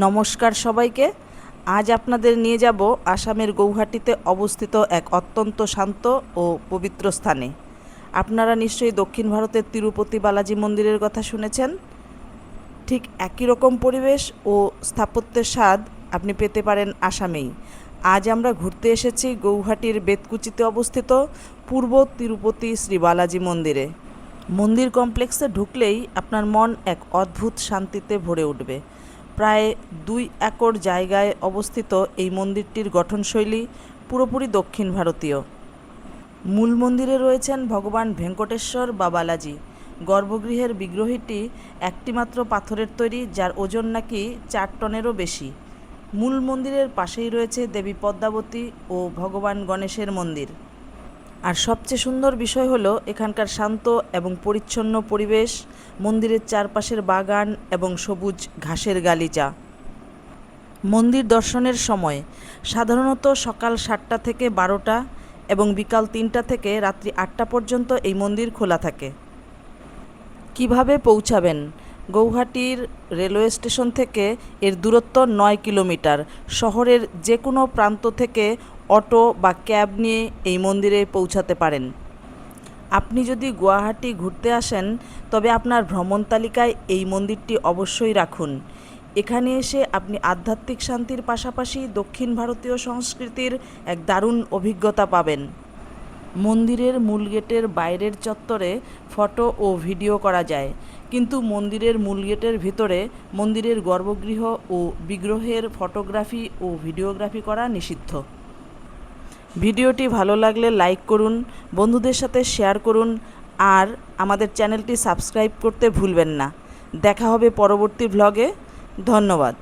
নমস্কার সবাইকে। আজ আপনাদের নিয়ে যাব আসামের গৌহাটিতে অবস্থিত এক অত্যন্ত শান্ত ও পবিত্র স্থানে। আপনারা নিশ্চয়ই দক্ষিণ ভারতের তিরুপতি বালাজি মন্দিরের কথা শুনেছেন। ঠিক একই রকম পরিবেশ ও স্থাপত্যের স্বাদ আপনি পেতে পারেন আসামেই। আজ আমরা ঘুরতে এসেছি গৌহাটির বেতকুচিতে অবস্থিত পূর্ব তিরুপতি শ্রী বালাজি মন্দিরে। মন্দির কমপ্লেক্সে ঢুকলেই আপনার মন এক অদ্ভুত শান্তিতে ভরে উঠবে। প্রায় 2 একর জায়গায় অবস্থিত এই মন্দিরটির গঠনশৈলী পুরোপুরি দক্ষিণ ভারতীয়। মূল মন্দিরে রয়েছেন ভগবান ভেঙ্কটেশ্বর বা বালাজি। গর্ভগৃহের বিগ্রহটি একটিমাত্র পাথরের তৈরি, যার ওজন নাকি 4 টনেরও বেশি। মূল মন্দিরের পাশেই রয়েছে দেবী পদ্মাবতী ও ভগবান গণেশের মন্দির। আর সবচেয়ে সুন্দর বিষয় হলো এখানকার শান্ত এবং পরিচ্ছন্ন পরিবেশ, মন্দিরের চারপাশের বাগান এবং সবুজ ঘাসের গালিচা। মন্দির দর্শনের সময় সাধারণত সকাল 7টা থেকে 12টা এবং বিকাল 3টা থেকে রাত্রি 8টা পর্যন্ত এই মন্দির খোলা থাকে। কিভাবে পৌঁছাবেন? গৌহাটির রেলওয়ে স্টেশন থেকে এর দূরত্ব 9 কিলোমিটার। শহরের যে কোনো প্রান্ত থেকে অটো বা ক্যাব নিয়ে এই মন্দিরে পৌঁছাতে পারেন। আপনি যদি গুয়াহাটি ঘুরতে আসেন তবে আপনার ভ্রমণ তালিকায় এই মন্দিরটি অবশ্যই রাখুন। এখানে এসে আপনি আধ্যাত্মিক শান্তির পাশাপাশি দক্ষিণ ভারতীয় সংস্কৃতির এক দারুণ অভিজ্ঞতা পাবেন। মন্দিরের মূল গেটের বাইরের চত্বরে ফটো ও ভিডিও করা যায়, কিন্তু মন্দিরের মূল গেটের ভিতরে মন্দিরের গর্ভগৃহ ও বিগ্রহের ফটোগ্রাফি ও ভিডিওগ্রাফি করা নিষিদ্ধ। ভিডিওটি ভালো লাগলে লাইক করুন, বন্ধুদের সাথে শেয়ার করুন আর আমাদের চ্যানেলটি সাবস্ক্রাইব করতে ভুলবেন না। দেখা হবে পরবর্তী ভ্লগে। ধন্যবাদ।